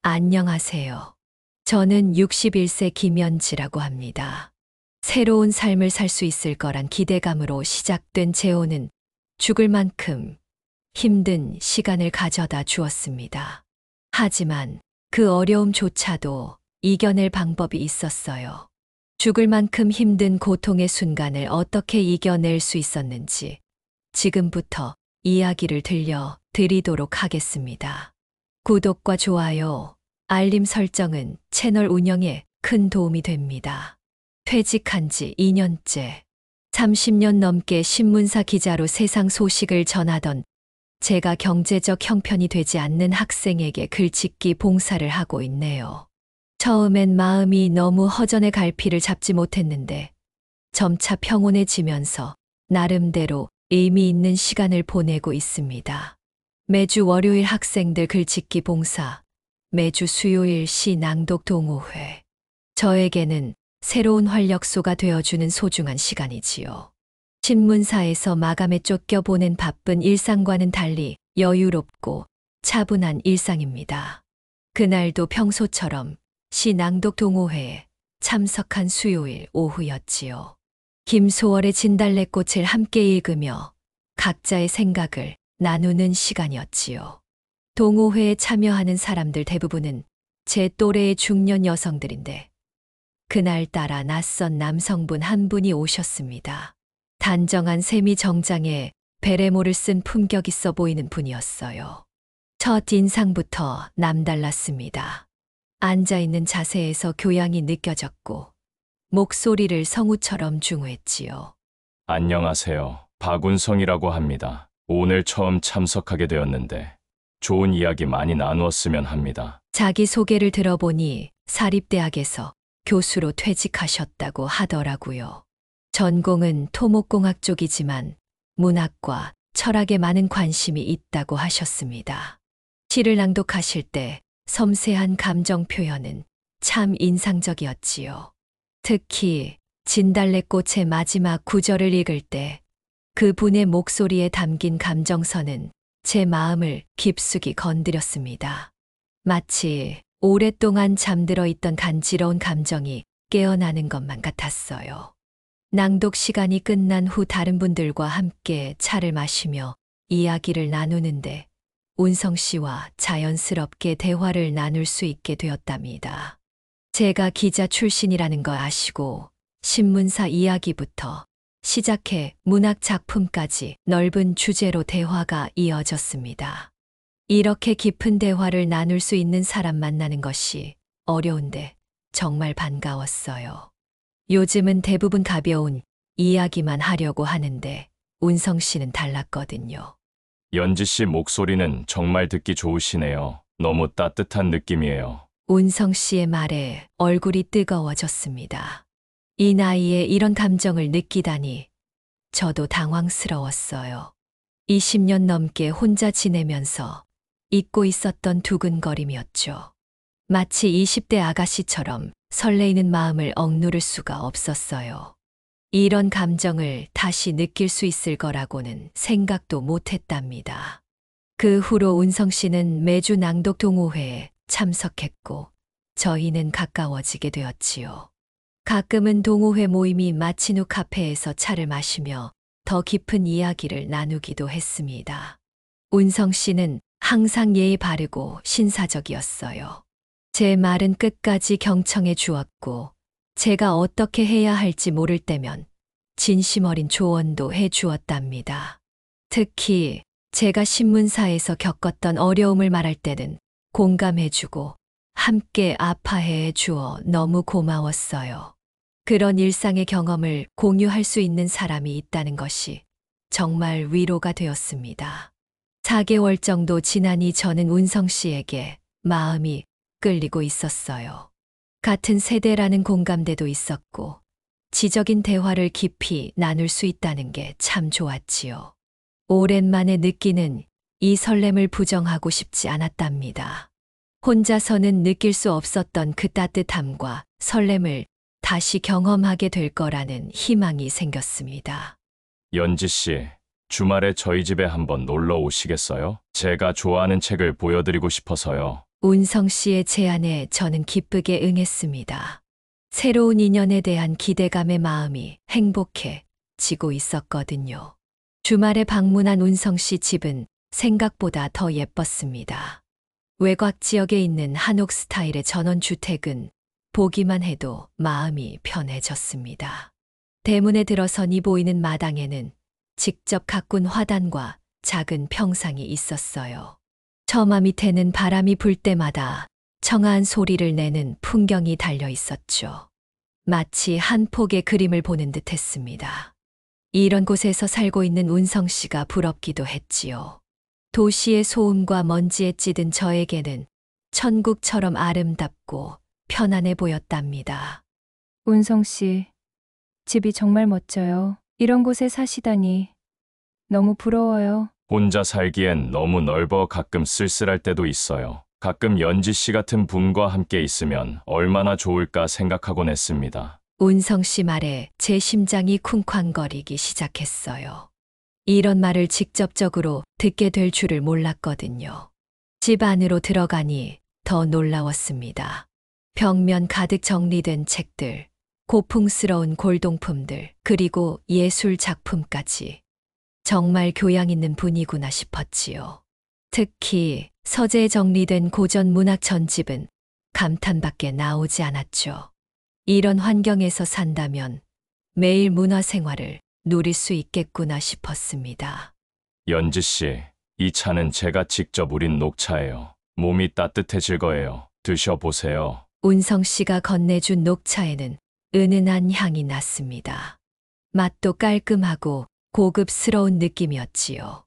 안녕하세요. 저는 61세 김연지라고 합니다. 새로운 삶을 살 수 있을 거란 기대감으로 시작된 재혼은 죽을 만큼 힘든 시간을 가져다 주었습니다. 하지만 그 어려움조차도 이겨낼 방법이 있었어요. 죽을 만큼 힘든 고통의 순간을 어떻게 이겨낼 수 있었는지 지금부터 이야기를 들려 드리도록 하겠습니다. 구독과 좋아요, 알림 설정은 채널 운영에 큰 도움이 됩니다. 퇴직한 지 2년째, 30년 넘게 신문사 기자로 세상 소식을 전하던 제가 경제적 형편이 되지 않는 학생에게 글짓기 봉사를 하고 있네요. 처음엔 마음이 너무 허전해 갈피를 잡지 못했는데 점차 평온해지면서 나름대로 의미 있는 시간을 보내고 있습니다. 매주 월요일 학생들 글짓기 봉사, 매주 수요일 시 낭독 동호회. 저에게는 새로운 활력소가 되어주는 소중한 시간이지요. 신문사에서 마감에 쫓겨 보낸 바쁜 일상과는 달리 여유롭고 차분한 일상입니다. 그날도 평소처럼 시 낭독 동호회에 참석한 수요일 오후였지요. 김소월의 진달래꽃을 함께 읽으며 각자의 생각을 나누는 시간이었지요. 동호회에 참여하는 사람들 대부분은 제 또래의 중년 여성들인데 그날따라 낯선 남성분 한 분이 오셨습니다. 단정한 세미 정장에 베레모를 쓴 품격 있어 보이는 분이었어요. 첫 인상부터 남달랐습니다. 앉아있는 자세에서 교양이 느껴졌고 목소리를 성우처럼 중후했지요. 안녕하세요. 박운성이라고 합니다. 오늘 처음 참석하게 되었는데 좋은 이야기 많이 나누었으면 합니다. 자기소개를 들어보니 사립대학에서 교수로 퇴직하셨다고 하더라고요. 전공은 토목공학 쪽이지만 문학과 철학에 많은 관심이 있다고 하셨습니다. 시를 낭독하실 때 섬세한 감정 표현은 참 인상적이었지요. 특히 진달래꽃의 마지막 구절을 읽을 때 그분의 목소리에 담긴 감정선은 제 마음을 깊숙이 건드렸습니다. 마치 오랫동안 잠들어 있던 간지러운 감정이 깨어나는 것만 같았어요. 낭독 시간이 끝난 후 다른 분들과 함께 차를 마시며 이야기를 나누는데 운성 씨와 자연스럽게 대화를 나눌 수 있게 되었답니다. 제가 기자 출신이라는 거 아시고 신문사 이야기부터 시작해 문학 작품까지 넓은 주제로 대화가 이어졌습니다. 이렇게 깊은 대화를 나눌 수 있는 사람 만나는 것이 어려운데 정말 반가웠어요. 요즘은 대부분 가벼운 이야기만 하려고 하는데 운성 씨는 달랐거든요. 연지 씨 목소리는 정말 듣기 좋으시네요. 너무 따뜻한 느낌이에요. 운성 씨의 말에 얼굴이 뜨거워졌습니다. 이 나이에 이런 감정을 느끼다니 저도 당황스러웠어요. 20년 넘게 혼자 지내면서 잊고 있었던 두근거림이었죠. 마치 20대 아가씨처럼 설레이는 마음을 억누를 수가 없었어요. 이런 감정을 다시 느낄 수 있을 거라고는 생각도 못했답니다. 그 후로 운성 씨는 매주 낭독 동호회에 참석했고 저희는 가까워지게 되었지요. 가끔은 동호회 모임이 마친 후 카페에서 차를 마시며 더 깊은 이야기를 나누기도 했습니다. 운성 씨는 항상 예의 바르고 신사적이었어요. 제 말은 끝까지 경청해 주었고 제가 어떻게 해야 할지 모를 때면 진심 어린 조언도 해 주었답니다. 특히 제가 신문사에서 겪었던 어려움을 말할 때는 공감해 주고 함께 아파해 주어 너무 고마웠어요. 그런 일상의 경험을 공유할 수 있는 사람이 있다는 것이 정말 위로가 되었습니다. 4개월 정도 지나니 저는 운성 씨에게 마음이 끌리고 있었어요. 같은 세대라는 공감대도 있었고 지적인 대화를 깊이 나눌 수 있다는 게 참 좋았지요. 오랜만에 느끼는 이 설렘을 부정하고 싶지 않았답니다. 혼자서는 느낄 수 없었던 그 따뜻함과 설렘을 다시 경험하게 될 거라는 희망이 생겼습니다. 연지 씨, 주말에 저희 집에 한번 놀러 오시겠어요? 제가 좋아하는 책을 보여드리고 싶어서요. 운성 씨의 제안에 저는 기쁘게 응했습니다. 새로운 인연에 대한 기대감의 마음이 행복해지고 있었거든요. 주말에 방문한 운성 씨 집은 생각보다 더 예뻤습니다. 외곽 지역에 있는 한옥 스타일의 전원주택은 보기만 해도 마음이 편해졌습니다. 대문에 들어서니 보이는 마당에는 직접 가꾼 화단과 작은 평상이 있었어요. 처마 밑에는 바람이 불 때마다 청아한 소리를 내는 풍경이 달려 있었죠. 마치 한 폭의 그림을 보는 듯 했습니다. 이런 곳에서 살고 있는 운성 씨가 부럽기도 했지요. 도시의 소음과 먼지에 찌든 저에게는 천국처럼 아름답고 편안해 보였답니다. 운성 씨, 집이 정말 멋져요. 이런 곳에 사시다니 너무 부러워요. 혼자 살기엔 너무 넓어 가끔 쓸쓸할 때도 있어요. 가끔 연지 씨 같은 분과 함께 있으면 얼마나 좋을까 생각하곤 했습니다. 운성 씨 말에 제 심장이 쿵쾅거리기 시작했어요. 이런 말을 직접적으로 듣게 될 줄을 몰랐거든요. 집 안으로 들어가니 더 놀라웠습니다. 벽면 가득 정리된 책들, 고풍스러운 골동품들, 그리고 예술 작품까지. 정말 교양 있는 분이구나 싶었지요. 특히 서재에 정리된 고전 문학 전집은 감탄밖에 나오지 않았죠. 이런 환경에서 산다면 매일 문화 생활을 누릴 수 있겠구나 싶었습니다. 연지 씨, 이 차는 제가 직접 우린 녹차예요. 몸이 따뜻해질 거예요. 드셔보세요. 운성 씨가 건네준 녹차에는 은은한 향이 났습니다. 맛도 깔끔하고 고급스러운 느낌이었지요.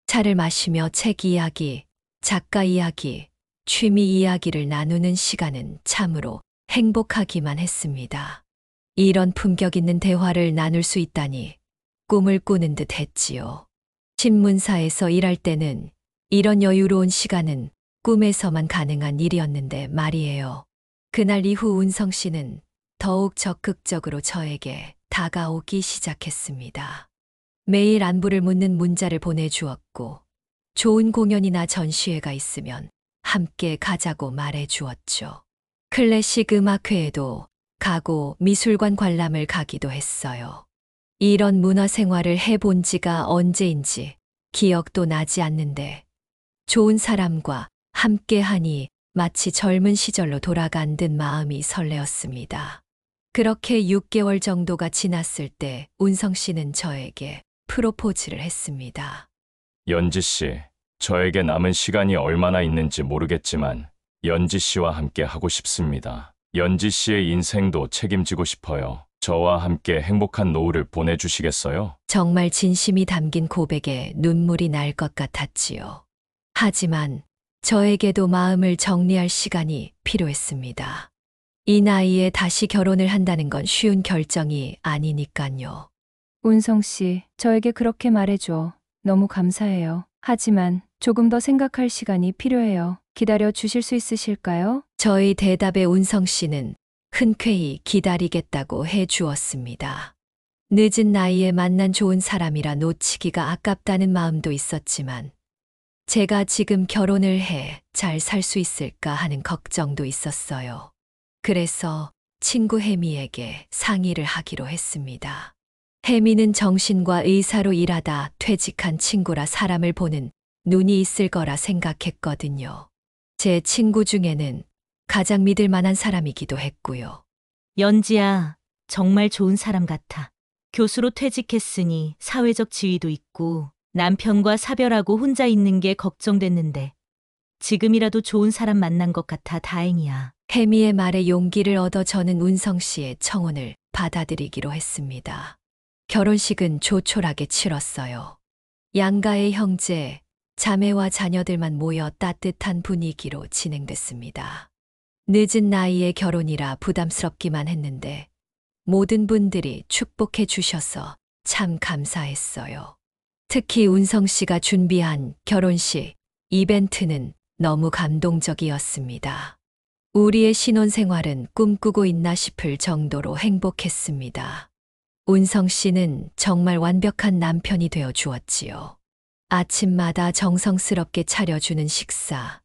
차를 마시며 책 이야기, 작가 이야기, 취미 이야기를 나누는 시간은 참으로 행복하기만 했습니다. 이런 품격 있는 대화를 나눌 수 있다니 꿈을 꾸는 듯 했지요. 신문사에서 일할 때는 이런 여유로운 시간은 꿈에서만 가능한 일이었는데 말이에요. 그날 이후 운성 씨는 더욱 적극적으로 저에게 다가오기 시작했습니다. 매일 안부를 묻는 문자를 보내주었고, 좋은 공연이나 전시회가 있으면 함께 가자고 말해주었죠. 클래식 음악회에도 가고 미술관 관람을 가기도 했어요. 이런 문화 생활을 해본 지가 언제인지 기억도 나지 않는데, 좋은 사람과 함께하니 마치 젊은 시절로 돌아간 듯 마음이 설레었습니다. 그렇게 6개월 정도가 지났을 때 운성 씨는 저에게 프로포즈를 했습니다. 연지 씨, 저에게 남은 시간이 얼마나 있는지 모르겠지만 연지 씨와 함께 하고 싶습니다. 연지 씨의 인생도 책임지고 싶어요. 저와 함께 행복한 노후를 보내주시겠어요? 정말 진심이 담긴 고백에 눈물이 날 것 같았지요. 하지만 저에게도 마음을 정리할 시간이 필요했습니다. 이 나이에 다시 결혼을 한다는 건 쉬운 결정이 아니니까요. 운성 씨, 저에게 그렇게 말해줘. 너무 감사해요. 하지만 조금 더 생각할 시간이 필요해요. 기다려 주실 수 있으실까요? 저의 대답에 운성 씨는 흔쾌히 기다리겠다고 해 주었습니다. 늦은 나이에 만난 좋은 사람이라 놓치기가 아깝다는 마음도 있었지만 제가 지금 결혼을 해 잘 살 수 있을까 하는 걱정도 있었어요. 그래서 친구 혜미에게 상의를 하기로 했습니다. 혜미는 정신과 의사로 일하다 퇴직한 친구라 사람을 보는 눈이 있을 거라 생각했거든요. 제 친구 중에는 가장 믿을 만한 사람이기도 했고요. 연지야, 정말 좋은 사람 같아. 교수로 퇴직했으니 사회적 지위도 있고 남편과 사별하고 혼자 있는 게 걱정됐는데 지금이라도 좋은 사람 만난 것 같아 다행이야. 혜미의 말에 용기를 얻어 저는 운성 씨의 청혼을 받아들이기로 했습니다. 결혼식은 조촐하게 치렀어요. 양가의 형제, 자매와 자녀들만 모여 따뜻한 분위기로 진행됐습니다. 늦은 나이에 결혼이라 부담스럽기만 했는데 모든 분들이 축복해 주셔서 참 감사했어요. 특히 운성 씨가 준비한 결혼식 이벤트는 너무 감동적이었습니다. 우리의 신혼생활은 꿈꾸고 있나 싶을 정도로 행복했습니다. 운성 씨는 정말 완벽한 남편이 되어 주었지요. 아침마다 정성스럽게 차려주는 식사,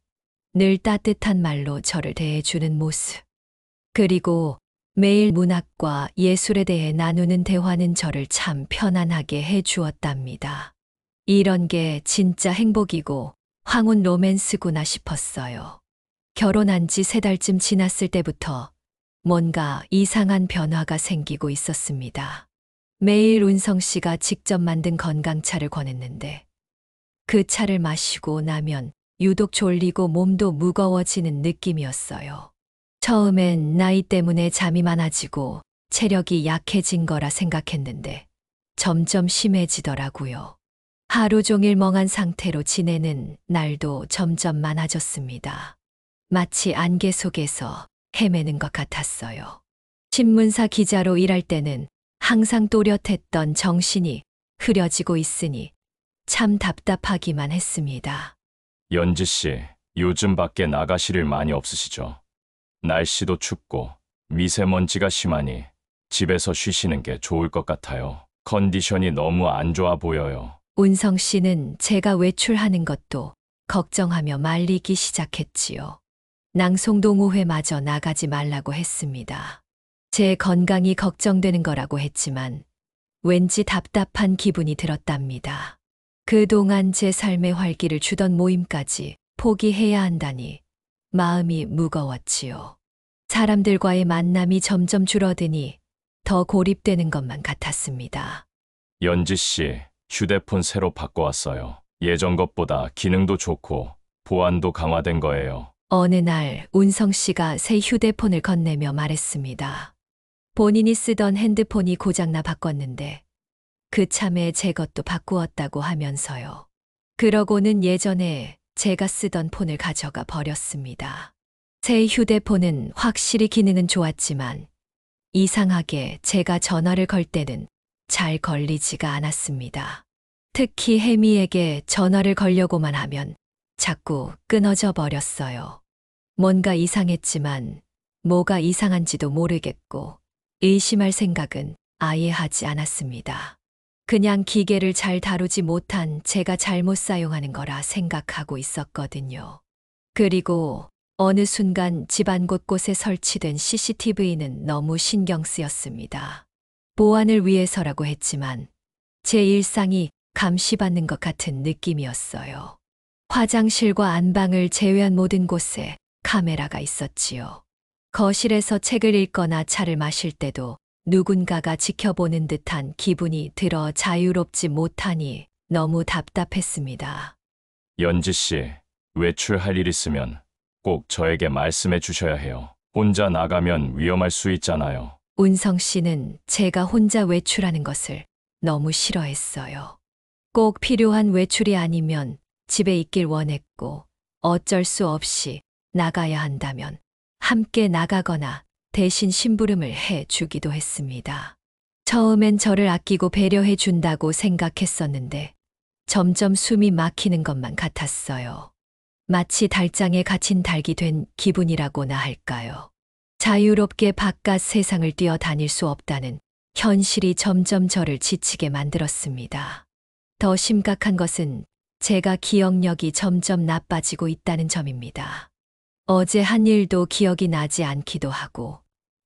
늘 따뜻한 말로 저를 대해주는 모습. 그리고 매일 문학과 예술에 대해 나누는 대화는 저를 참 편안하게 해 주었답니다. 이런 게 진짜 행복이고 황혼 로맨스구나 싶었어요. 결혼한 지 3달쯤 지났을 때부터 뭔가 이상한 변화가 생기고 있었습니다. 매일 운성 씨가 직접 만든 건강차를 권했는데 그 차를 마시고 나면 유독 졸리고 몸도 무거워지는 느낌이었어요. 처음엔 나이 때문에 잠이 많아지고 체력이 약해진 거라 생각했는데 점점 심해지더라고요. 하루 종일 멍한 상태로 지내는 날도 점점 많아졌습니다. 마치 안개 속에서 헤매는 것 같았어요. 신문사 기자로 일할 때는 항상 또렷했던 정신이 흐려지고 있으니 참 답답하기만 했습니다. 연지 씨, 요즘 밖에 나가실 일 많이 없으시죠? 날씨도 춥고 미세먼지가 심하니 집에서 쉬시는 게 좋을 것 같아요. 컨디션이 너무 안 좋아 보여요. 운성 씨는 제가 외출하는 것도 걱정하며 말리기 시작했지요. 낭송동호회마저 나가지 말라고 했습니다. 제 건강이 걱정되는 거라고 했지만 왠지 답답한 기분이 들었답니다. 그동안 제 삶의 활기를 주던 모임까지 포기해야 한다니 마음이 무거웠지요. 사람들과의 만남이 점점 줄어드니 더 고립되는 것만 같았습니다. 연지 씨, 휴대폰 새로 바꿔왔어요. 예전 것보다 기능도 좋고 보안도 강화된 거예요. 어느 날 운성 씨가 새 휴대폰을 건네며 말했습니다. 본인이 쓰던 핸드폰이 고장나 바꿨는데 그 참에 제 것도 바꾸었다고 하면서요. 그러고는 예전에 제가 쓰던 폰을 가져가 버렸습니다. 새 휴대폰은 확실히 기능은 좋았지만 이상하게 제가 전화를 걸 때는 잘 걸리지가 않았습니다. 특히 혜미에게 전화를 걸려고만 하면 자꾸 끊어져 버렸어요. 뭔가 이상했지만 뭐가 이상한지도 모르겠고 의심할 생각은 아예 하지 않았습니다. 그냥 기계를 잘 다루지 못한 제가 잘못 사용하는 거라 생각하고 있었거든요. 그리고 어느 순간 집안 곳곳에 설치된 CCTV는 너무 신경 쓰였습니다. 보안을 위해서라고 했지만 제 일상이 감시받는 것 같은 느낌이었어요. 화장실과 안방을 제외한 모든 곳에 카메라가 있었지요. 거실에서 책을 읽거나 차를 마실 때도 누군가가 지켜보는 듯한 기분이 들어 자유롭지 못하니 너무 답답했습니다. 연지 씨, 외출할 일 있으면 꼭 저에게 말씀해 주셔야 해요. 혼자 나가면 위험할 수 있잖아요. 운성 씨는 제가 혼자 외출하는 것을 너무 싫어했어요. 꼭 필요한 외출이 아니면 집에 있길 원했고 어쩔 수 없이 나가야 한다면 함께 나가거나 대신 심부름을 해 주기도 했습니다. 처음엔 저를 아끼고 배려해 준다고 생각했었는데 점점 숨이 막히는 것만 같았어요. 마치 달장에 갇힌 닭이 된 기분이라고나 할까요. 자유롭게 바깥 세상을 뛰어다닐 수 없다는 현실이 점점 저를 지치게 만들었습니다. 더 심각한 것은 제가 기억력이 점점 나빠지고 있다는 점입니다. 어제 한 일도 기억이 나지 않기도 하고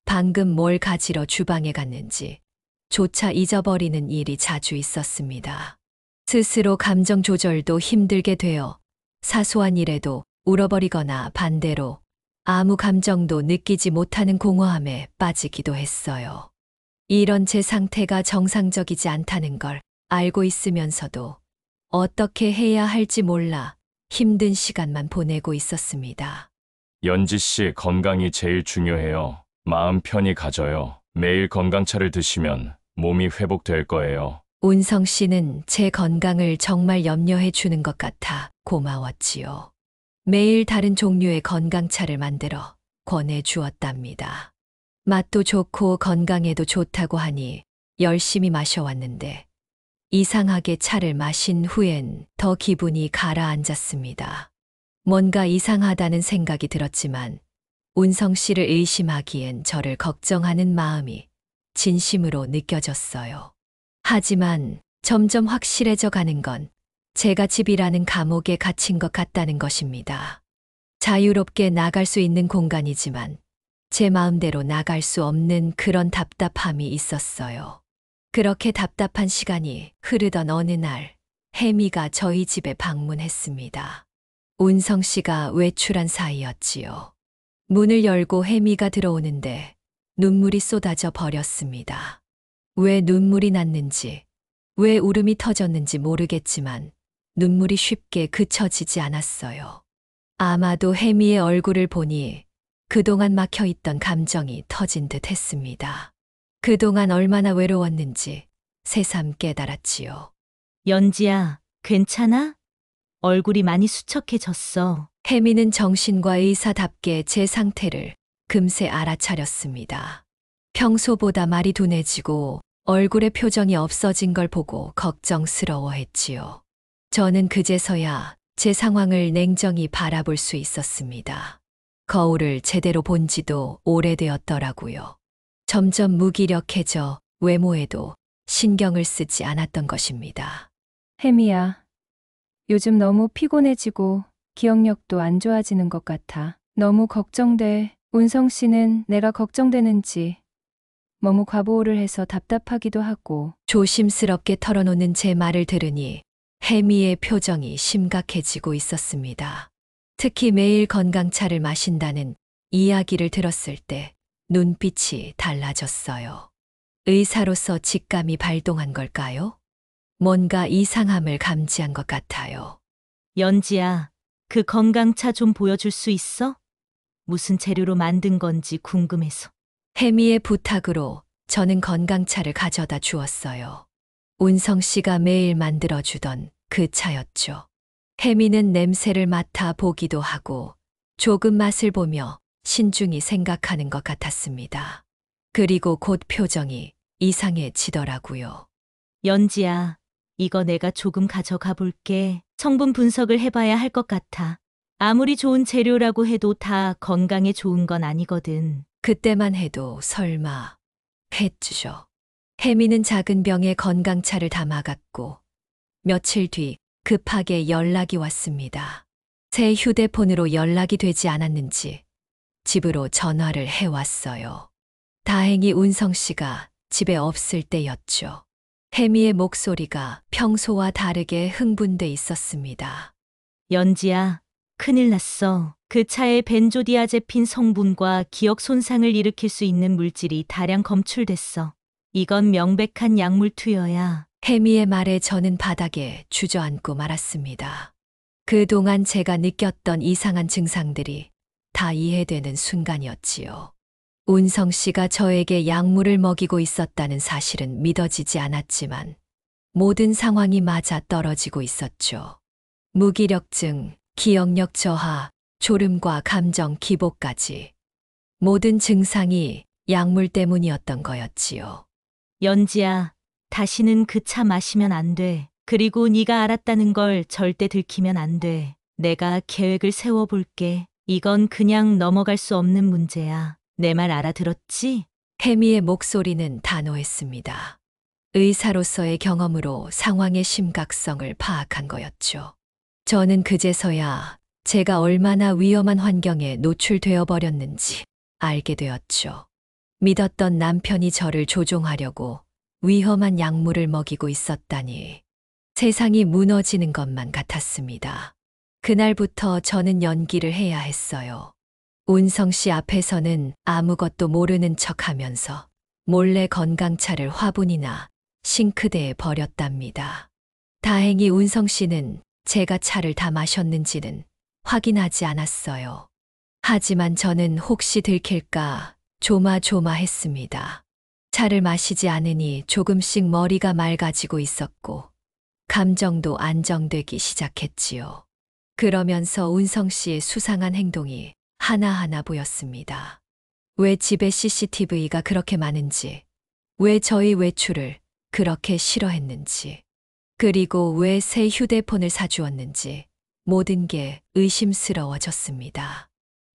방금 뭘 가지러 주방에 갔는지 조차 잊어버리는 일이 자주 있었습니다. 스스로 감정 조절도 힘들게 되어 사소한 일에도 울어버리거나 반대로 아무 감정도 느끼지 못하는 공허함에 빠지기도 했어요. 이런 제 상태가 정상적이지 않다는 걸 알고 있으면서도 어떻게 해야 할지 몰라 힘든 시간만 보내고 있었습니다. 연지 씨 건강이 제일 중요해요. 마음 편히 가져요. 매일 건강차를 드시면 몸이 회복될 거예요. 운성 씨는 제 건강을 정말 염려해 주는 것 같아 고마웠지요. 매일 다른 종류의 건강차를 만들어 권해 주었답니다. 맛도 좋고 건강에도 좋다고 하니 열심히 마셔왔는데 이상하게 차를 마신 후엔 더 기분이 가라앉았습니다. 뭔가 이상하다는 생각이 들었지만 운성 씨를 의심하기엔 저를 걱정하는 마음이 진심으로 느껴졌어요. 하지만 점점 확실해져 가는 건 제가 집이라는 감옥에 갇힌 것 같다는 것입니다. 자유롭게 나갈 수 있는 공간이지만 제 마음대로 나갈 수 없는 그런 답답함이 있었어요. 그렇게 답답한 시간이 흐르던 어느 날 혜미가 저희 집에 방문했습니다. 운성 씨가 외출한 사이였지요. 문을 열고 혜미가 들어오는데 눈물이 쏟아져 버렸습니다. 왜 눈물이 났는지, 왜 울음이 터졌는지 모르겠지만 눈물이 쉽게 그쳐지지 않았어요. 아마도 혜미의 얼굴을 보니 그동안 막혀있던 감정이 터진 듯 했습니다. 그동안 얼마나 외로웠는지 새삼 깨달았지요. 연지야, 괜찮아? 얼굴이 많이 수척해졌어. 혜미는 정신과 의사답게 제 상태를 금세 알아차렸습니다. 평소보다 말이 둔해지고 얼굴에 표정이 없어진 걸 보고 걱정스러워했지요. 저는 그제서야 제 상황을 냉정히 바라볼 수 있었습니다. 거울을 제대로 본 지도 오래되었더라고요. 점점 무기력해져 외모에도 신경을 쓰지 않았던 것입니다. 혜미야, 요즘 너무 피곤해지고 기억력도 안 좋아지는 것 같아. 너무 걱정돼. 운성 씨는 내가 걱정되는지 너무 과보호를 해서 답답하기도 하고. 조심스럽게 털어놓는 제 말을 들으니 혜미의 표정이 심각해지고 있었습니다. 특히 매일 건강차를 마신다는 이야기를 들었을 때 눈빛이 달라졌어요. 의사로서 직감이 발동한 걸까요? 뭔가 이상함을 감지한 것 같아요. 연지야, 그 건강차 좀 보여줄 수 있어? 무슨 재료로 만든 건지 궁금해서. 혜미의 부탁으로 저는 건강차를 가져다 주었어요. 운성 씨가 매일 만들어주던 그 차였죠. 혜미는 냄새를 맡아 보기도 하고 조금 맛을 보며 신중히 생각하는 것 같았습니다. 그리고 곧 표정이 이상해지더라고요. 연지야, 이거 내가 조금 가져가 볼게. 성분 분석을 해봐야 할 것 같아. 아무리 좋은 재료라고 해도 다 건강에 좋은 건 아니거든. 그때만 해도 설마 했죠. 혜미는 작은 병에 건강차를 담아갔고 며칠 뒤 급하게 연락이 왔습니다. 제 휴대폰으로 연락이 되지 않았는지 집으로 전화를 해왔어요. 다행히 운성 씨가 집에 없을 때였죠. 혜미의 목소리가 평소와 다르게 흥분돼 있었습니다. 연지야, 큰일 났어. 그 차에 벤조디아제핀 성분과 기억 손상을 일으킬 수 있는 물질이 다량 검출됐어. 이건 명백한 약물 투여야. 혜미의 말에 저는 바닥에 주저앉고 말았습니다. 그동안 제가 느꼈던 이상한 증상들이 다 이해되는 순간이었지요. 운성 씨가 저에게 약물을 먹이고 있었다는 사실은 믿어지지 않았지만 모든 상황이 맞아 떨어지고 있었죠. 무기력증, 기억력 저하, 졸음과 감정 기복까지 모든 증상이 약물 때문이었던 거였지요. 연지야, 다시는 그 차 마시면 안 돼. 그리고 네가 알았다는 걸 절대 들키면 안 돼. 내가 계획을 세워볼게. 이건 그냥 넘어갈 수 없는 문제야. 내 말 알아들었지? 혜미의 목소리는 단호했습니다. 의사로서의 경험으로 상황의 심각성을 파악한 거였죠. 저는 그제서야 제가 얼마나 위험한 환경에 노출되어 버렸는지 알게 되었죠. 믿었던 남편이 저를 조종하려고 위험한 약물을 먹이고 있었다니 세상이 무너지는 것만 같았습니다. 그날부터 저는 연기를 해야 했어요. 운성 씨 앞에서는 아무것도 모르는 척 하면서 몰래 건강차를 화분이나 싱크대에 버렸답니다. 다행히 운성 씨는 제가 차를 다 마셨는지는 확인하지 않았어요. 하지만 저는 혹시 들킬까 조마조마했습니다. 차를 마시지 않으니 조금씩 머리가 맑아지고 있었고 감정도 안정되기 시작했지요. 그러면서 운성 씨의 수상한 행동이 하나하나 보였습니다. 왜 집에 CCTV가 그렇게 많은지, 왜 저희 외출을 그렇게 싫어했는지, 그리고 왜 새 휴대폰을 사주었는지 모든 게 의심스러워졌습니다.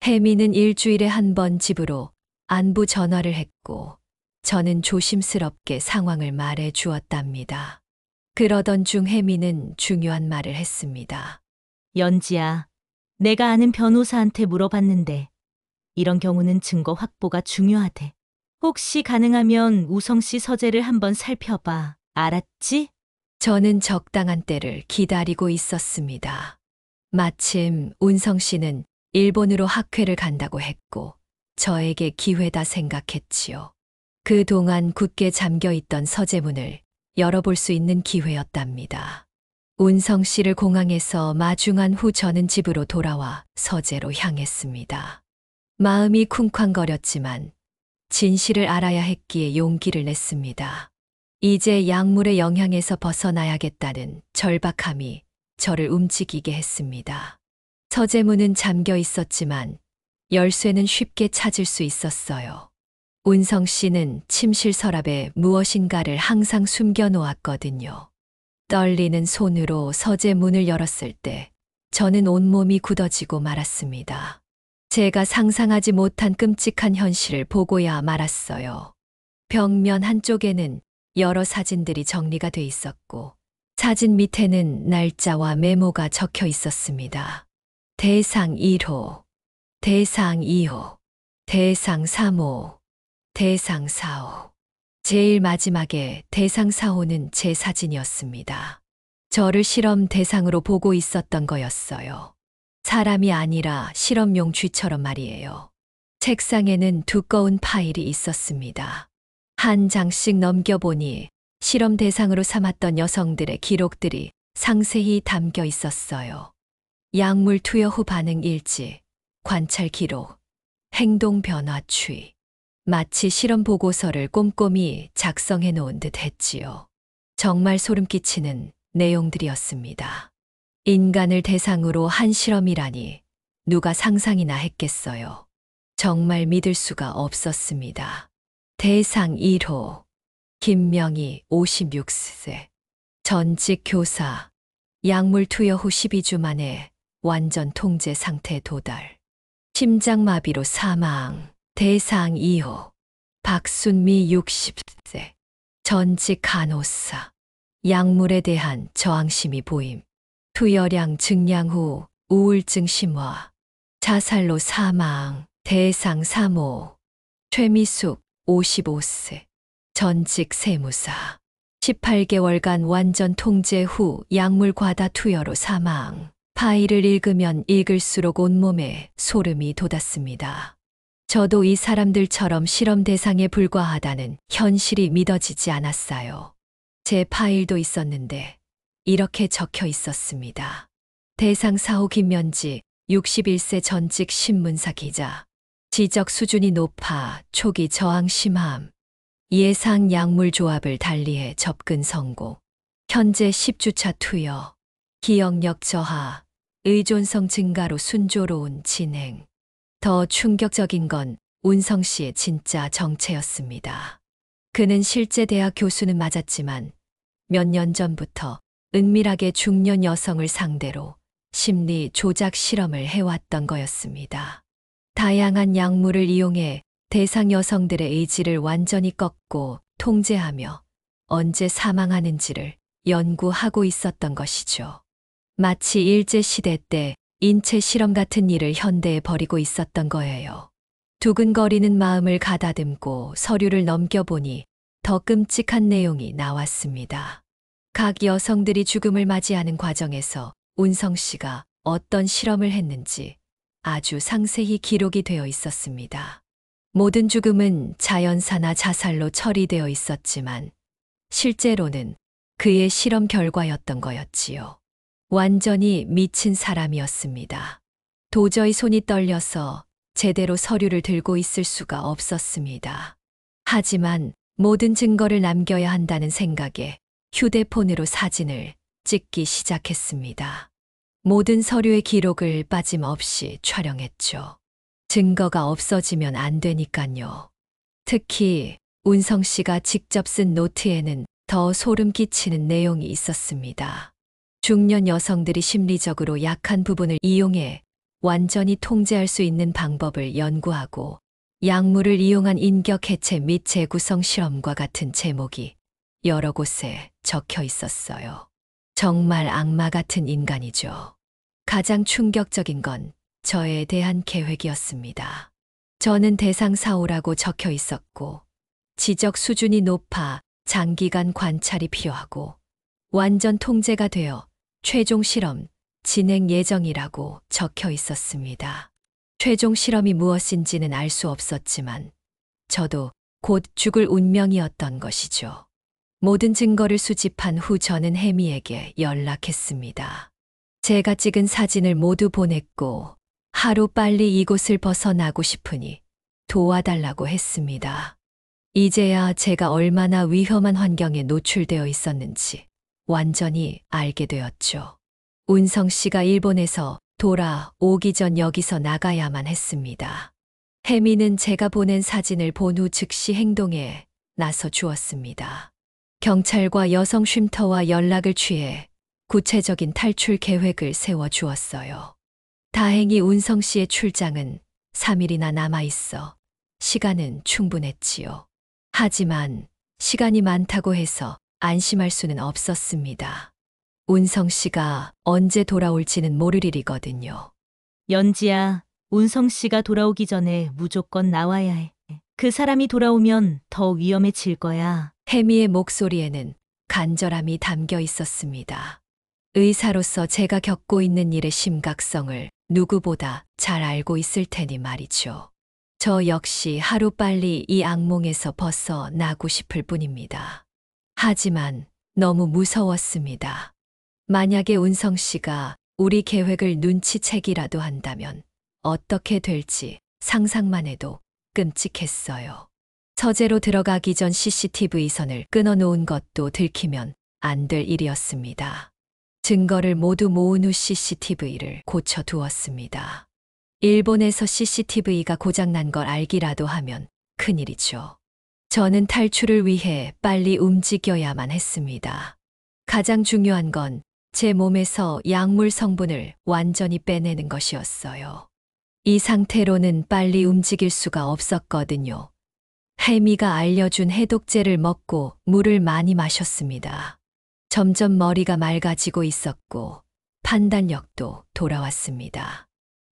혜미는 일주일에 한 번 집으로 안부 전화를 했고 저는 조심스럽게 상황을 말해 주었답니다. 그러던 중 혜미는 중요한 말을 했습니다. 연지야, 내가 아는 변호사한테 물어봤는데 이런 경우는 증거 확보가 중요하대. 혹시 가능하면 우성 씨 서재를 한번 살펴봐. 알았지? 저는 적당한 때를 기다리고 있었습니다. 마침 운성 씨는 일본으로 학회를 간다고 했고 저에게 기회다 생각했지요. 그동안 굳게 잠겨 있던 서재문을 열어볼 수 있는 기회였답니다. 운성 씨를 공항에서 마중한 후 저는 집으로 돌아와 서재로 향했습니다. 마음이 쿵쾅거렸지만 진실을 알아야 했기에 용기를 냈습니다. 이제 약물의 영향에서 벗어나야겠다는 절박함이 저를 움직이게 했습니다. 서재문은 잠겨 있었지만 열쇠는 쉽게 찾을 수 있었어요. 운성 씨는 침실 서랍에 무엇인가를 항상 숨겨 놓았거든요. 떨리는 손으로 서재 문을 열었을 때 저는 온몸이 굳어지고 말았습니다. 제가 상상하지 못한 끔찍한 현실을 보고야 말았어요. 벽면 한쪽에는 여러 사진들이 정리가 돼 있었고 사진 밑에는 날짜와 메모가 적혀 있었습니다. 대상 1호, 대상 2호, 대상 3호, 대상 4호. 제일 마지막에 대상 4호는 제 사진이었습니다. 저를 실험 대상으로 보고 있었던 거였어요. 사람이 아니라 실험용 쥐처럼 말이에요. 책상에는 두꺼운 파일이 있었습니다. 한 장씩 넘겨보니 실험 대상으로 삼았던 여성들의 기록들이 상세히 담겨 있었어요. 약물 투여 후 반응 일지, 관찰 기록, 행동 변화 추이. 마치 실험 보고서를 꼼꼼히 작성해 놓은 듯 했지요. 정말 소름 끼치는 내용들이었습니다. 인간을 대상으로 한 실험이라니 누가 상상이나 했겠어요. 정말 믿을 수가 없었습니다. 대상 1호, 김명희 56세, 전직 교사, 약물 투여 후 12주 만에 완전 통제 상태 도달, 심장마비로 사망. 대상 2호, 박순미 60세, 전직 간호사, 약물에 대한 저항심이 보임, 투여량 증량 후 우울증 심화, 자살로 사망. 대상 3호, 최미숙 55세, 전직 세무사, 18개월간 완전 통제 후 약물 과다 투여로 사망. 파일을 읽으면 읽을수록 온몸에 소름이 돋았습니다. 저도 이 사람들처럼 실험 대상에 불과하다는 현실이 믿어지지 않았어요. 제 파일도 있었는데 이렇게 적혀 있었습니다. 대상 4호 김면지 61세 전직 신문사 기자. 지적 수준이 높아 초기 저항 심함. 예상 약물 조합을 달리해 접근 성공. 현재 10주차 투여. 기억력 저하. 의존성 증가로 순조로운 진행. 더 충격적인 건 운성 씨의 진짜 정체였습니다. 그는 실제 대학 교수는 맞았지만 몇 년 전부터 은밀하게 중년 여성을 상대로 심리 조작 실험을 해왔던 거였습니다. 다양한 약물을 이용해 대상 여성들의 의지를 완전히 꺾고 통제하며 언제 사망하는지를 연구하고 있었던 것이죠. 마치 일제시대 때 인체 실험 같은 일을 현대에 벌이고 있었던 거예요. 두근거리는 마음을 가다듬고 서류를 넘겨보니 더 끔찍한 내용이 나왔습니다. 각 여성들이 죽음을 맞이하는 과정에서 운성 씨가 어떤 실험을 했는지 아주 상세히 기록이 되어 있었습니다. 모든 죽음은 자연사나 자살로 처리되어 있었지만 실제로는 그의 실험 결과였던 거였지요. 완전히 미친 사람이었습니다. 도저히 손이 떨려서 제대로 서류를 들고 있을 수가 없었습니다. 하지만 모든 증거를 남겨야 한다는 생각에 휴대폰으로 사진을 찍기 시작했습니다. 모든 서류의 기록을 빠짐없이 촬영했죠. 증거가 없어지면 안 되니까요. 특히 운성 씨가 직접 쓴 노트에는 더 소름 끼치는 내용이 있었습니다. 중년 여성들이 심리적으로 약한 부분을 이용해 완전히 통제할 수 있는 방법을 연구하고 약물을 이용한 인격 해체 및 재구성 실험과 같은 제목이 여러 곳에 적혀 있었어요. 정말 악마 같은 인간이죠. 가장 충격적인 건 저에 대한 계획이었습니다. 저는 대상 4호라고 적혀 있었고, 지적 수준이 높아 장기간 관찰이 필요하고, 완전 통제가 되어 최종 실험 진행 예정이라고 적혀 있었습니다. 최종 실험이 무엇인지는 알 수 없었지만, 저도 곧 죽을 운명이었던 것이죠. 모든 증거를 수집한 후 저는 혜미에게 연락했습니다. 제가 찍은 사진을 모두 보냈고 하루 빨리 이곳을 벗어나고 싶으니 도와달라고 했습니다. 이제야 제가 얼마나 위험한 환경에 노출되어 있었는지 완전히 알게 되었죠. 운성 씨가 일본에서 돌아오기 전 여기서 나가야만 했습니다. 혜미는 제가 보낸 사진을 본 후 즉시 행동에 나서 주었습니다. 경찰과 여성 쉼터와 연락을 취해 구체적인 탈출 계획을 세워 주었어요. 다행히 운성 씨의 출장은 3일이나 남아 있어 시간은 충분했지요. 하지만 시간이 많다고 해서 안심할 수는 없었습니다. 운성 씨가 언제 돌아올지는 모를 일이거든요. 연지야, 운성 씨가 돌아오기 전에 무조건 나와야 해. 그 사람이 돌아오면 더 위험해질 거야. 혜미의 목소리에는 간절함이 담겨 있었습니다. 의사로서 제가 겪고 있는 일의 심각성을 누구보다 잘 알고 있을 테니 말이죠. 저 역시 하루빨리 이 악몽에서 벗어나고 싶을 뿐입니다. 하지만 너무 무서웠습니다. 만약에 운성 씨가 우리 계획을 눈치채기라도 한다면 어떻게 될지 상상만 해도 끔찍했어요. 서재로 들어가기 전 CCTV 선을 끊어놓은 것도 들키면 안 될 일이었습니다. 증거를 모두 모은 후 CCTV를 고쳐두었습니다. 일본에서 CCTV가 고장난 걸 알기라도 하면 큰일이죠. 저는 탈출을 위해 빨리 움직여야만 했습니다. 가장 중요한 건 제 몸에서 약물 성분을 완전히 빼내는 것이었어요. 이 상태로는 빨리 움직일 수가 없었거든요. 혜미가 알려준 해독제를 먹고 물을 많이 마셨습니다. 점점 머리가 맑아지고 있었고 판단력도 돌아왔습니다.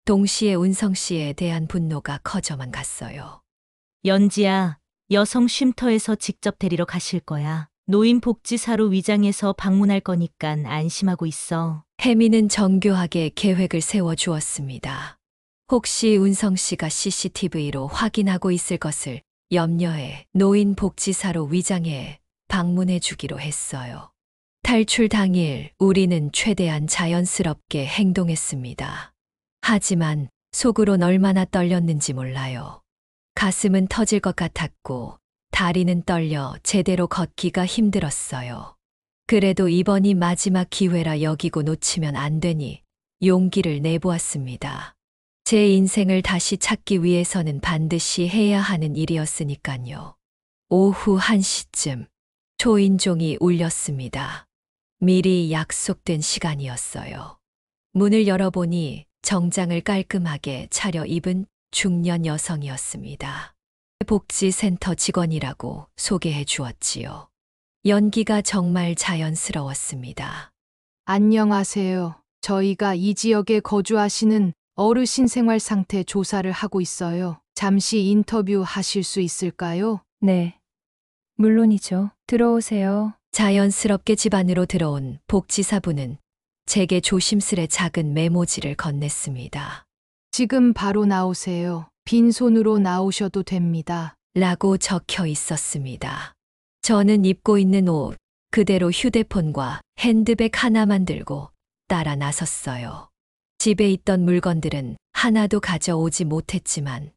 동시에 운성 씨에 대한 분노가 커져만 갔어요. 연지야, 여성 쉼터에서 직접 데리러 가실 거야. 노인복지사로 위장해서 방문할 거니깐 안심하고 있어. 혜미는 정교하게 계획을 세워 주었습니다. 혹시 운성 씨가 CCTV로 확인하고 있을 것을 염려해 노인복지사로 위장해 방문해 주기로 했어요. 탈출 당일 우리는 최대한 자연스럽게 행동했습니다. 하지만 속으론 얼마나 떨렸는지 몰라요. 가슴은 터질 것 같았고 다리는 떨려 제대로 걷기가 힘들었어요. 그래도 이번이 마지막 기회라 여기고 놓치면 안 되니 용기를 내보았습니다. 제 인생을 다시 찾기 위해서는 반드시 해야 하는 일이었으니까요. 오후 1시쯤 초인종이 울렸습니다. 미리 약속된 시간이었어요. 문을 열어보니 정장을 깔끔하게 차려입은 중년 여성이었습니다. 복지센터 직원이라고 소개해 주었지요. 연기가 정말 자연스러웠습니다. 안녕하세요. 저희가 이 지역에 거주하시는 어르신 생활 상태 조사를 하고 있어요. 잠시 인터뷰 하실 수 있을까요? 네. 물론이죠. 들어오세요. 자연스럽게 집 안으로 들어온 복지사분은 제게 조심스레 작은 메모지를 건넸습니다. 지금 바로 나오세요. 빈손으로 나오셔도 됩니다. 라고 적혀 있었습니다. 저는 입고 있는 옷 그대로 휴대폰과 핸드백 하나만 들고 따라 나섰어요. 집에 있던 물건들은 하나도 가져오지 못했지만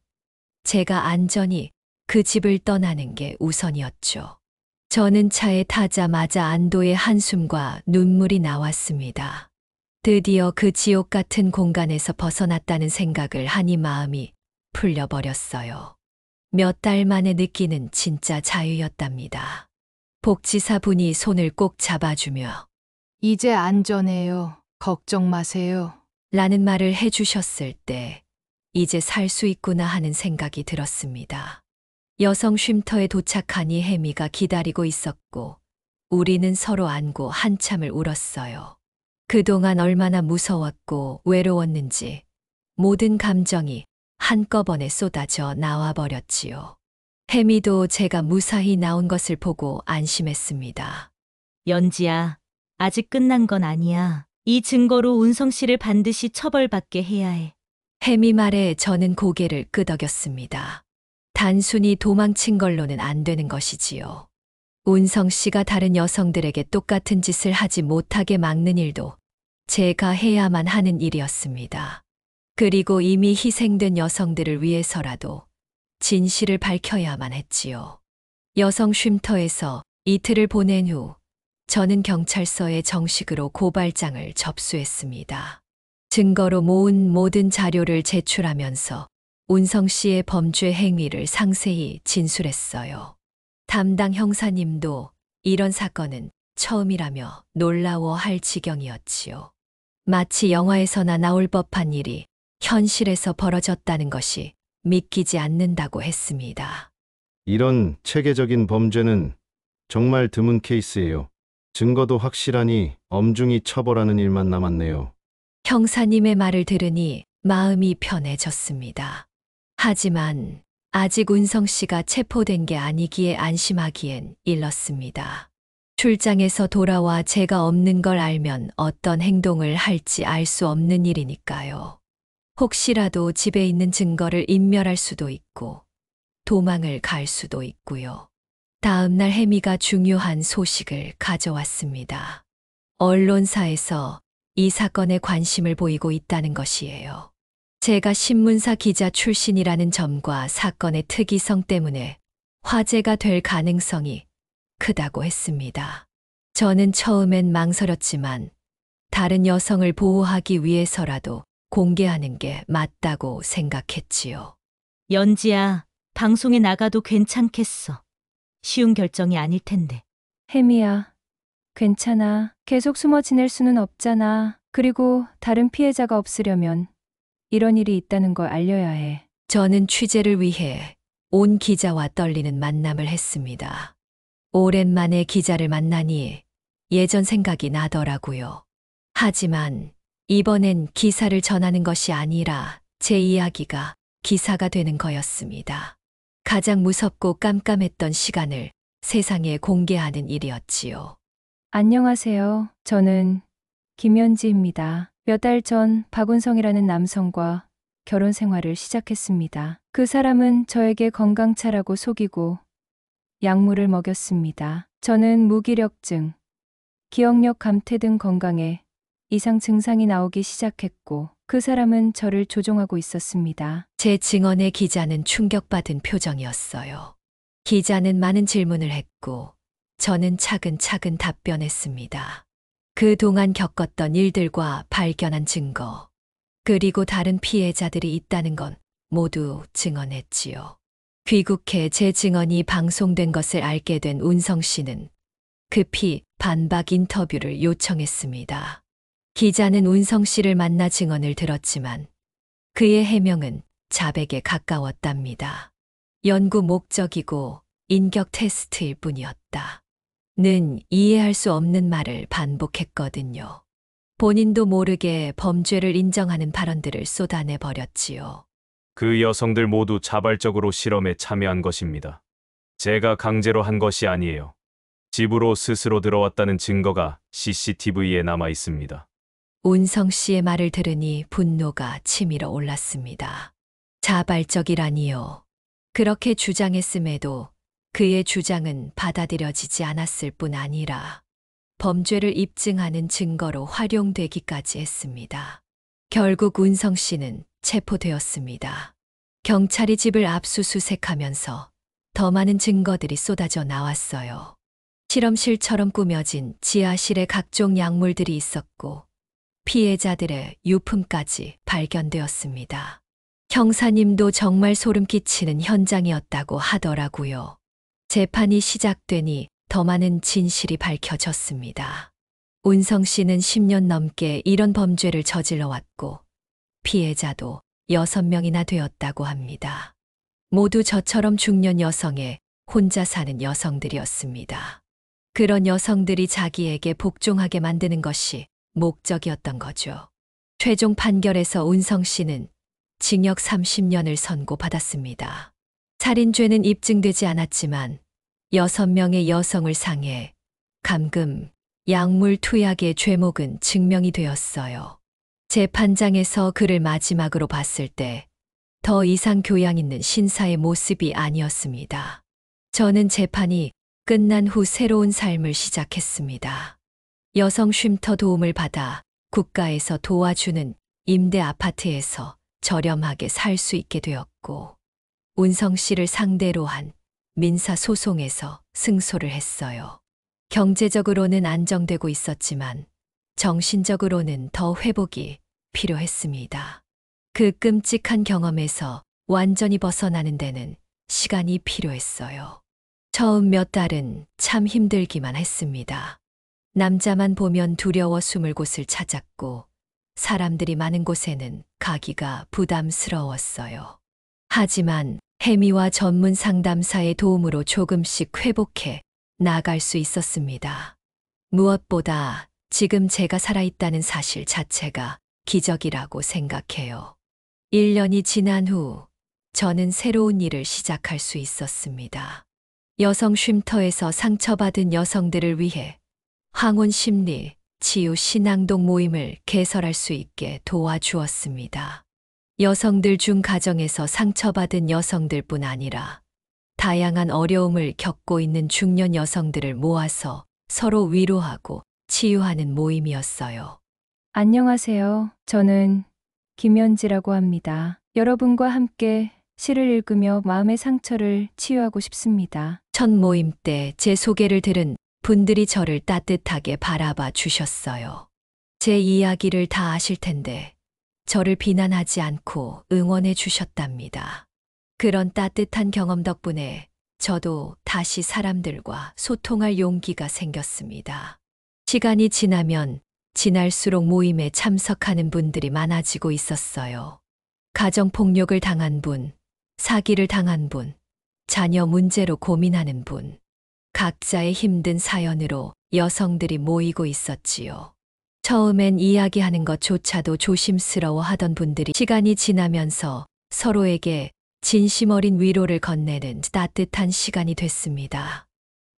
제가 안전히 그 집을 떠나는 게 우선이었죠. 저는 차에 타자마자 안도의 한숨과 눈물이 나왔습니다. 드디어 그 지옥 같은 공간에서 벗어났다는 생각을 하니 마음이 풀려버렸어요. 몇 달 만에 느끼는 진짜 자유였답니다. 복지사분이 손을 꼭 잡아주며 이제 안전해요. 걱정 마세요. 라는 말을 해주셨을 때 이제 살 수 있구나 하는 생각이 들었습니다. 여성 쉼터에 도착하니 혜미가 기다리고 있었고 우리는 서로 안고 한참을 울었어요. 그동안 얼마나 무서웠고 외로웠는지 모든 감정이 한꺼번에 쏟아져 나와 버렸지요. 혜미도 제가 무사히 나온 것을 보고 안심했습니다. 연지야, 아직 끝난 건 아니야. 이 증거로 운성 씨를 반드시 처벌받게 해야 해. 혜미 말에 저는 고개를 끄덕였습니다. 단순히 도망친 걸로는 안 되는 것이지요. 운성 씨가 다른 여성들에게 똑같은 짓을 하지 못하게 막는 일도 제가 해야만 하는 일이었습니다. 그리고 이미 희생된 여성들을 위해서라도 진실을 밝혀야만 했지요. 여성 쉼터에서 이틀을 보낸 후 저는 경찰서에 정식으로 고발장을 접수했습니다. 증거로 모은 모든 자료를 제출하면서 운성 씨의 범죄 행위를 상세히 진술했어요. 담당 형사님도 이런 사건은 처음이라며 놀라워할 지경이었지요. 마치 영화에서나 나올 법한 일이 현실에서 벌어졌다는 것이 믿기지 않는다고 했습니다. 이런 체계적인 범죄는 정말 드문 케이스예요. 증거도 확실하니 엄중히 처벌하는 일만 남았네요. 형사님의 말을 들으니 마음이 편해졌습니다. 하지만 아직 운성 씨가 체포된 게 아니기에 안심하기엔 일렀습니다. 출장에서 돌아와 제가 없는 걸 알면 어떤 행동을 할지 알 수 없는 일이니까요. 혹시라도 집에 있는 증거를 인멸할 수도 있고 도망을 갈 수도 있고요. 다음 날 혜미가 중요한 소식을 가져왔습니다. 언론사에서 이 사건에 관심을 보이고 있다는 것이에요. 제가 신문사 기자 출신이라는 점과 사건의 특이성 때문에 화제가 될 가능성이 크다고 했습니다. 저는 처음엔 망설였지만 다른 여성을 보호하기 위해서라도 공개하는 게 맞다고 생각했지요. 연지야, 방송에 나가도 괜찮겠어. 쉬운 결정이 아닐 텐데. 혜미야, 괜찮아. 계속 숨어 지낼 수는 없잖아. 그리고 다른 피해자가 없으려면 이런 일이 있다는 걸 알려야 해. 저는 취재를 위해 온 기자와 떨리는 만남을 했습니다. 오랜만에 기자를 만나니 예전 생각이 나더라고요. 하지만 이번엔 기사를 전하는 것이 아니라 제 이야기가 기사가 되는 거였습니다. 가장 무섭고 깜깜했던 시간을 세상에 공개하는 일이었지요. 안녕하세요. 저는 김연지입니다. 몇 달 전 박운성이라는 남성과 결혼 생활을 시작했습니다. 그 사람은 저에게 건강차라고 속이고 약물을 먹였습니다. 저는 무기력증, 기억력 감퇴 등 건강에 이상 증상이 나오기 시작했고 그 사람은 저를 조종하고 있었습니다. 제 증언에 기자는 충격받은 표정이었어요. 기자는 많은 질문을 했고 저는 차근차근 답변했습니다. 그동안 겪었던 일들과 발견한 증거, 그리고 다른 피해자들이 있다는 건 모두 증언했지요. 귀국해 제 증언이 방송된 것을 알게 된 운성 씨는 급히 반박 인터뷰를 요청했습니다. 기자는 운성 씨를 만나 증언을 들었지만 그의 해명은 자백에 가까웠답니다. 연구 목적이고 인격 테스트일 뿐이었다. 는 이해할 수 없는 말을 반복했거든요. 본인도 모르게 범죄를 인정하는 발언들을 쏟아내 버렸지요. 그 여성들 모두 자발적으로 실험에 참여한 것입니다. 제가 강제로 한 것이 아니에요. 집으로 스스로 들어왔다는 증거가 CCTV에 남아 있습니다. 운성 씨의 말을 들으니 분노가 치밀어 올랐습니다. 자발적이라니요. 그렇게 주장했음에도 그의 주장은 받아들여지지 않았을 뿐 아니라 범죄를 입증하는 증거로 활용되기까지 했습니다. 결국 운성 씨는 체포되었습니다. 경찰이 집을 압수수색하면서 더 많은 증거들이 쏟아져 나왔어요. 실험실처럼 꾸며진 지하실에 각종 약물들이 있었고 피해자들의 유품까지 발견되었습니다. 형사님도 정말 소름 끼치는 현장이었다고 하더라고요. 재판이 시작되니 더 많은 진실이 밝혀졌습니다. 운성 씨는 10년 넘게 이런 범죄를 저질러 왔고 피해자도 6명이나 되었다고 합니다. 모두 저처럼 중년 여성에 혼자 사는 여성들이었습니다. 그런 여성들이 자기에게 복종하게 만드는 것이 목적이었던 거죠. 최종 판결에서 운성 씨는 징역 30년을 선고받았습니다. 살인죄는 입증되지 않았지만 6명의 여성을 상해 감금, 약물 투약의 죄목은 증명이 되었어요. 재판장에서 그를 마지막으로 봤을 때 더 이상 교양 있는 신사의 모습이 아니었습니다. 저는 재판이 끝난 후 새로운 삶을 시작했습니다. 여성 쉼터 도움을 받아 국가에서 도와주는 임대 아파트에서 저렴하게 살 수 있게 되었고, 운성 씨를 상대로 한 민사 소송에서 승소를 했어요. 경제적으로는 안정되고 있었지만 정신적으로는 더 회복이 필요했습니다. 그 끔찍한 경험에서 완전히 벗어나는 데는 시간이 필요했어요. 처음 몇 달은 참 힘들기만 했습니다. 남자만 보면 두려워 숨을 곳을 찾았고 사람들이 많은 곳에는 가기가 부담스러웠어요. 하지만 혜미와 전문 상담사의 도움으로 조금씩 회복해 나아갈 수 있었습니다. 무엇보다 지금 제가 살아있다는 사실 자체가 기적이라고 생각해요. 1년이 지난 후 저는 새로운 일을 시작할 수 있었습니다. 여성 쉼터에서 상처받은 여성들을 위해 황혼 심리 치유 신앙동 모임을 개설할 수 있게 도와주었습니다. 여성들 중 가정에서 상처받은 여성들뿐 아니라 다양한 어려움을 겪고 있는 중년 여성들을 모아서 서로 위로하고 치유하는 모임이었어요. 안녕하세요. 저는 김연지라고 합니다. 여러분과 함께 시를 읽으며 마음의 상처를 치유하고 싶습니다. 첫 모임 때 제 소개를 들은 분들이 저를 따뜻하게 바라봐 주셨어요. 제 이야기를 다 아실 텐데 저를 비난하지 않고 응원해 주셨답니다. 그런 따뜻한 경험 덕분에 저도 다시 사람들과 소통할 용기가 생겼습니다. 시간이 지나면 지날수록 모임에 참석하는 분들이 많아지고 있었어요. 가정폭력을 당한 분, 사기를 당한 분, 자녀 문제로 고민하는 분, 각자의 힘든 사연으로 여성들이 모이고 있었지요. 처음엔 이야기하는 것조차도 조심스러워 하던 분들이 시간이 지나면서 서로에게 진심 어린 위로를 건네는 따뜻한 시간이 됐습니다.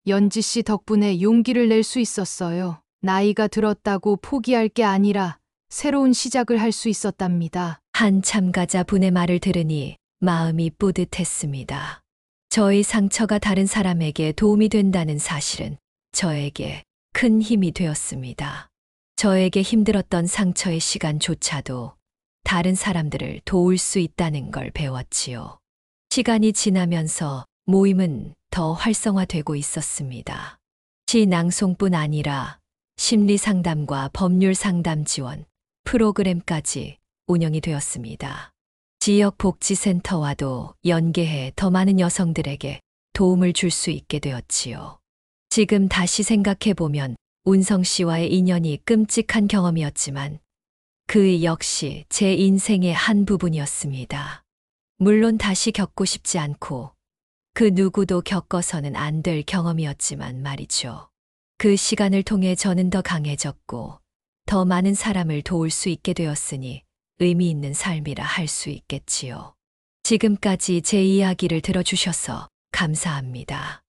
연지 씨 덕분에 용기를 낼 수 있었어요. 나이가 들었다고 포기할 게 아니라 새로운 시작을 할 수 있었답니다. 한 참가자분의 말을 들으니 마음이 뿌듯했습니다. 저의 상처가 다른 사람에게 도움이 된다는 사실은 저에게 큰 힘이 되었습니다. 저에게 힘들었던 상처의 시간조차도 다른 사람들을 도울 수 있다는 걸 배웠지요. 시간이 지나면서 모임은 더 활성화되고 있었습니다. 시 낭송뿐 아니라 심리 상담과 법률 상담 지원 프로그램까지 운영이 되었습니다. 지역 복지센터와도 연계해 더 많은 여성들에게 도움을 줄 수 있게 되었지요. 지금 다시 생각해보면 운성 씨와의 인연이 끔찍한 경험이었지만 그 역시 제 인생의 한 부분이었습니다. 물론 다시 겪고 싶지 않고 그 누구도 겪어서는 안 될 경험이었지만 말이죠. 그 시간을 통해 저는 더 강해졌고 더 많은 사람을 도울 수 있게 되었으니 의미 있는 삶이라 할 수 있겠지요. 지금까지 제 이야기를 들어주셔서 감사합니다.